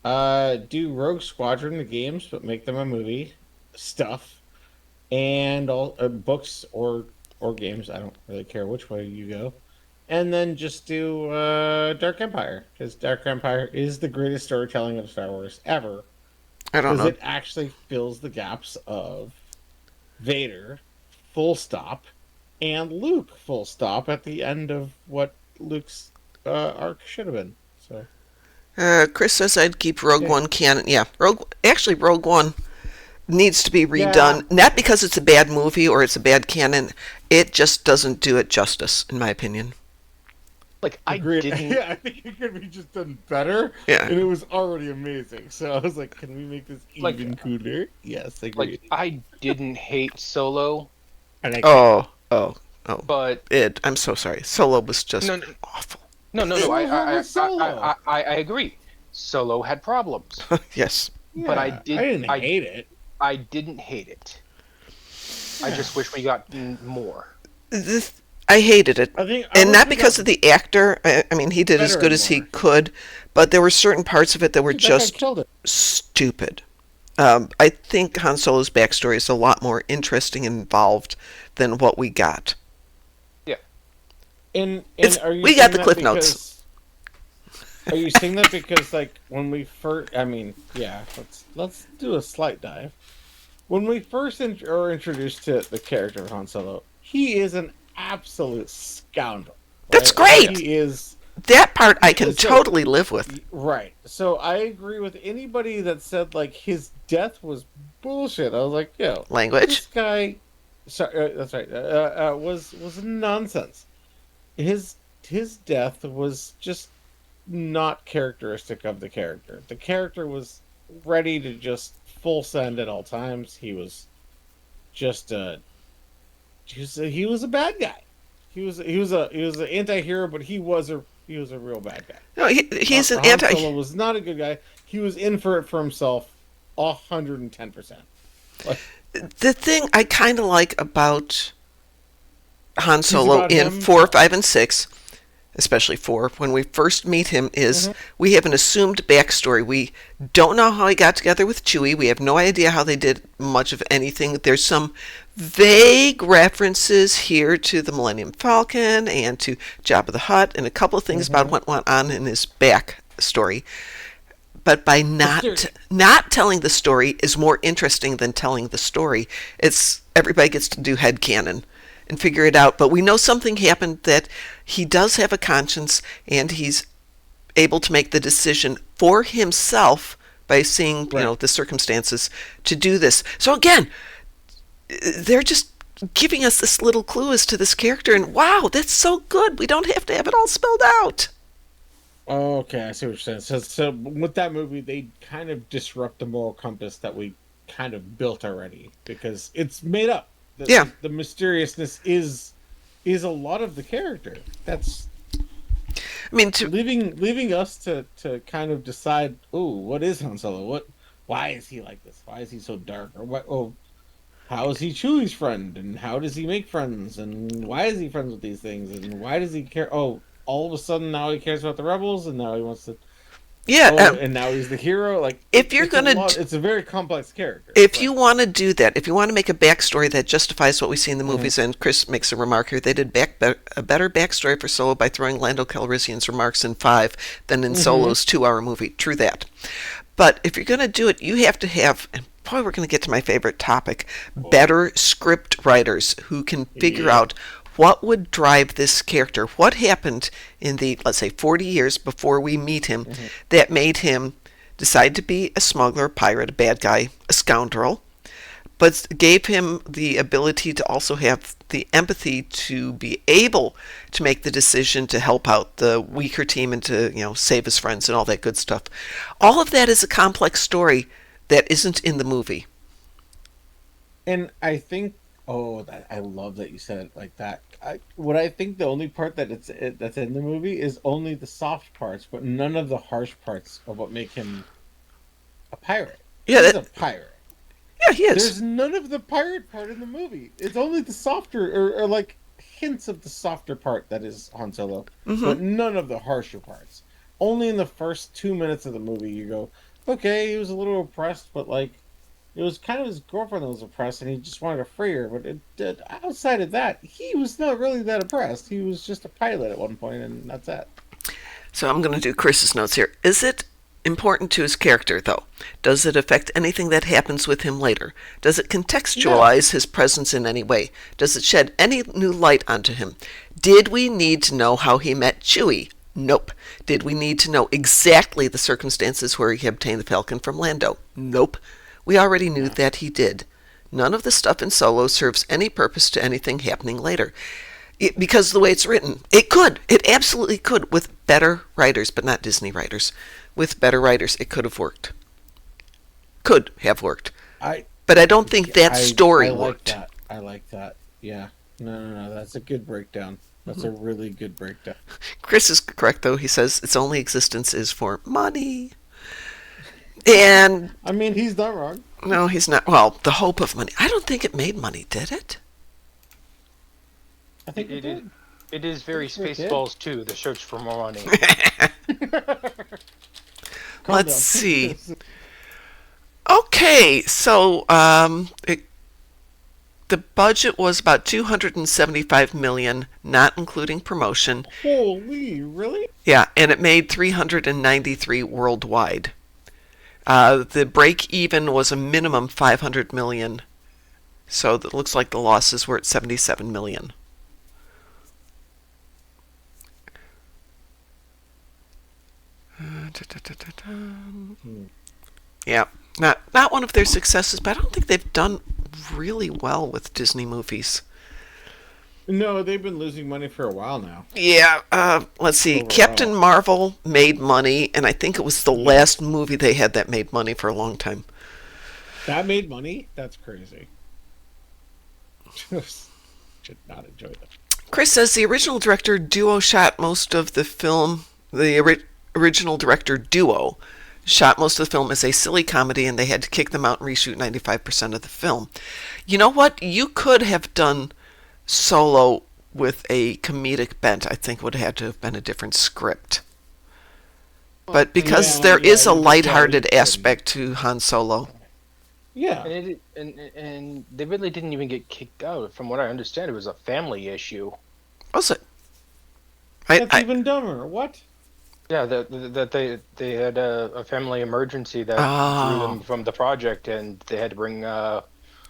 do Rogue Squadron the games, but make them a movie stuff, and all books or games. I don't really care which way you go. And then just do Dark Empire, because Dark Empire is the greatest storytelling of Star Wars ever. I don't know. Because it actually fills the gaps of Vader, full stop, and Luke, full stop, at the end of what Luke's arc should have been. So, Chris says I'd keep Rogue One canon. Yeah, Rogue One needs to be redone. Yeah. Not because it's a bad movie or it's a bad canon. It just doesn't do it justice, in my opinion. Like, agreed. I didn't. Yeah, I think it could be just done better. Yeah. And it was already amazing. So I was like, can we make this even cooler? Yes, agreed. Like, I didn't hate Solo, And Oh. but I'm so sorry. Solo was just awful. no. Solo. I agree. Solo had problems, Yes. but I didn't hate it. I didn't hate it. I just wish we got more. I hated it. And not wish we because got of the actor. I mean, he did as better good and as he more. could, but there were certain parts of it that were That guy just killed it. stupid. I think Han Solo's backstory is a lot more interesting and involved than what we got. Yeah. And are you we got saying the that Cliff Notes. Are you saying that because, like, when we first... I mean, yeah, let's do a slight dive. When we first are introduced to the character of Han Solo, he is an absolute scoundrel. Right? That's great! He is... That part I can So- totally live with. Right. So I agree with anybody that said, like, his death was bullshit. I was like, yo... Language? This guy... Sorry, that's right. Was nonsense. His death was just not characteristic of the character. The character was ready to just full send at all times. He was just he was a bad guy. He was an anti-hero, but he was a real bad guy. No, he's an Han Solo was not a good guy. He was in for it for himself 110%. Like, The thing I kind of like about Han Solo about in him. 4, 5, and 6, especially 4, when we first meet him, is we have an assumed backstory. We don't know how he got together with Chewie. We have no idea how they did much of anything. There's some vague references here to the Millennium Falcon and to Jabba the Hutt and a couple of things about what went on in his backstory. But by not telling the story is more interesting than telling the story. It's everybody gets to do headcanon and figure it out. But we know something happened, that he does have a conscience and he's able to make the decision for himself by seeing the circumstances to do this. So again, they're just giving us this little clue as to this character, and wow, that's so good. We don't have to have it all spelled out. Oh, okay, I see what you're saying. So with that movie, they kind of disrupt the moral compass that we kind of built already because it's made up. Yeah. The mysteriousness is a lot of the character. That's I mean, leaving us to kind of decide. Oh, what is Han Solo? Why is he like this? Why is he so dark? Or what? Oh, how is he Chewie's friend? And how does he make friends? And why is he friends with these things? And why does he care? Oh, all of a sudden now he cares about the rebels, and now he wants to. Yeah, and now he's the hero. Like, if you're gonna, it's a very complex character. If you want to do that, if you want to make a backstory that justifies what we see in the movies, and Chris makes a remark here, they did a better backstory for Solo by throwing Lando Calrissian's remarks in 5 than in Solo's 2-hour movie. True that. But if you're going to do it, you have to have, and boy, we're going to get to my favorite topic, better script writers who can figure out what would drive this character. What happened in the, let's say, 40 years before we meet him that made him decide to be a smuggler, a pirate, a bad guy, a scoundrel, but gave him the ability to also have the empathy to be able to make the decision to help out the weaker team and to, save his friends and all that good stuff. All of that is a complex story that isn't in the movie. And I think, I love that you said it like that. I think the only part that's in the movie is only the soft parts, but none of the harsh parts of what make him a pirate. Yeah, he's a pirate. Yeah, he is. There's none of the pirate part in the movie. It's only the softer, or like hints of the softer part that is Han Solo, but none of the harsher parts. Only in the first 2 minutes of the movie you go, okay, he was a little oppressed, but like, it was kind of his girlfriend that was oppressed, and he just wanted to free her. But outside of that, he was not really that oppressed. He was just a pilot at one point, and that's it. So I'm going to do Chris's notes here. Is it important to his character, though? Does it affect anything that happens with him later? Does it contextualize his presence in any way? Does it shed any new light onto him? Did we need to know how he met Chewie? Nope. Did we need to know exactly the circumstances where he obtained the Falcon from Lando? Nope. We already knew that he did. None of the stuff in Solo serves any purpose to anything happening later. Because of the way it's written. It could. It absolutely could. With better writers, but not Disney writers. With better writers, it could have worked. Could have worked. But I don't think that story worked. I like that. Yeah. No. That's a good breakdown. That's a really good breakdown. Chris is correct, though. He says its only existence is for money. And I mean, he's not wrong. No, he's not. Well, the hope of money. I don't think it made money, did it? I think it did. It is very Spaceballs 2, the search for more money. Let's see. Okay, so the budget was about $275 million, not including promotion. Holy, really? Yeah, and it made $393 worldwide. The break even was a minimum $500 million, so it looks like the losses were at $77 million. Yeah, not one of their successes, but I don't think they've done really well with Disney movies. No, they've been losing money for a while now. Yeah, let's see. Overall. Captain Marvel made money, and I think it was the last movie they had that made money for a long time. That made money? That's crazy. Should not enjoy that. Chris says the original director duo shot most of the film. The original director duo shot most of the film as a silly comedy, and they had to kick them out and reshoot 95% of the film. You know what? You could have done Solo with a comedic bent. I think would have had to have been a different script. But because there is a lighthearted aspect to Han Solo. Yeah. And they really didn't even get kicked out. From what I understand, it was a family issue. Was it? That's even dumber. What? Yeah, that they had a family emergency that threw them from the project, and they had to bring.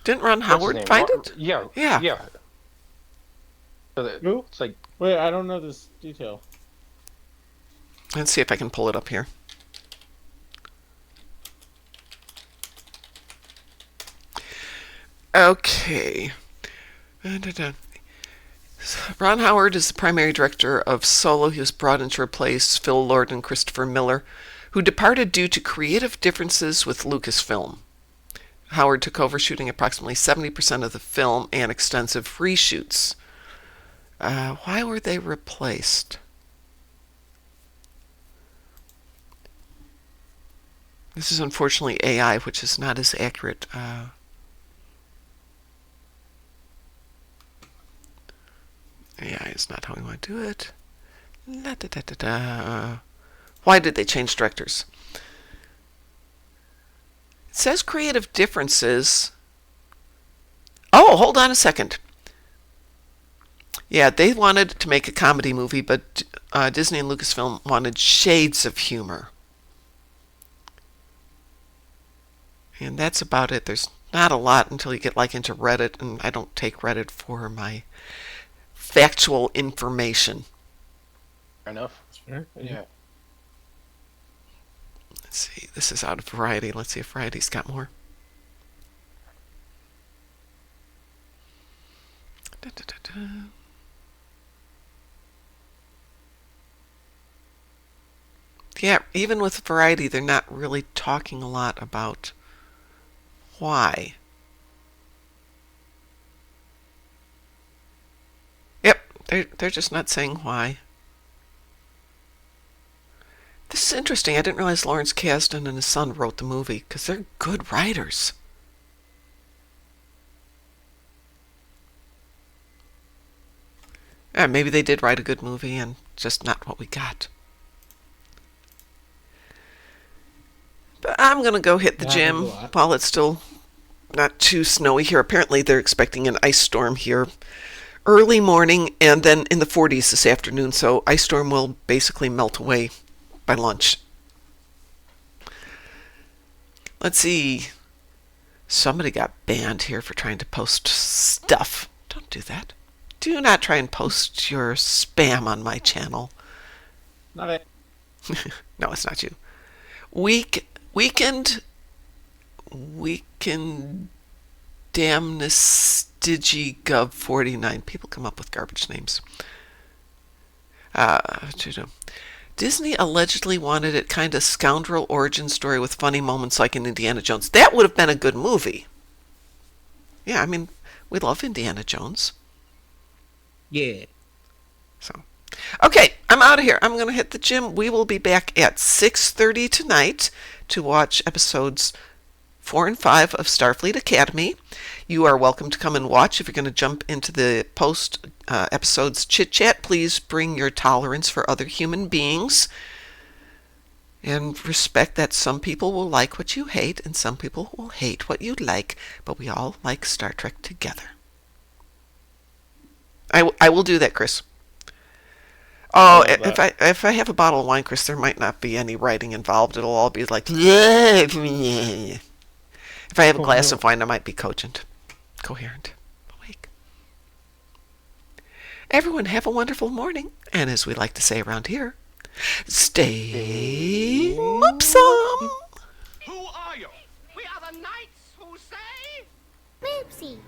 Didn't Ron Howard find it? Yeah. So it's like, wait, I don't know this detail. Let's see if I can pull it up here. Okay. Da-da-da. Ron Howard is the primary director of Solo. He was brought in to replace Phil Lord and Christopher Miller, who departed due to creative differences with Lucasfilm. Howard took over shooting approximately 70% of the film and extensive reshoots. Why were they replaced? This is unfortunately AI, which is not as accurate. AI is not how we want to do it. La, da, da, da, da. Why did they change directors? It says creative differences. Oh, hold on a second. Yeah, they wanted to make a comedy movie, but Disney and Lucasfilm wanted shades of humor. And that's about it. There's not a lot until you get like into Reddit, and I don't take Reddit for my factual information. Fair enough. Sure. Yeah. Let's see. This is out of Variety. Let's see if Variety's got more. Da, da, da, da. Yeah, even with Variety, they're not really talking a lot about why. Yep, they're just not saying why. This is interesting. I didn't realize Lawrence Kasdan and his son wrote the movie, because they're good writers. Yeah, maybe they did write a good movie and just not what we got. But I'm going to go hit the gym while it's still not too snowy here. Apparently they're expecting an ice storm here early morning and then in the 40s this afternoon. So ice storm will basically melt away by lunch. Let's see. Somebody got banned here for trying to post stuff. Don't do that. Do not try and post your spam on my channel. Not it. No, it's not you. Weekend Damnestigi 49. People come up with garbage names. Disney allegedly wanted it kind of scoundrel origin story with funny moments like in Indiana Jones. That would have been a good movie. Yeah, I mean, we love Indiana Jones. Yeah. So, okay, I'm out of here. I'm going to hit the gym. We will be back at 6:30 tonight to watch episodes 4 and 5 of Starfleet Academy. You are welcome to come and watch. If you're going to jump into the post episodes chit chat, please bring your tolerance for other human beings and respect that some people will like what you hate and some people will hate what you like, but we all like Star Trek together. I will do that, Chris. Oh, if I have a bottle of wine, Chris, there might not be any writing involved. It'll all be like, if I have a glass of wine, I might be cogent, coherent, awake. Everyone have a wonderful morning, and as we like to say around here, stay moopsome. Who are you? We are the knights who say... Moopsy.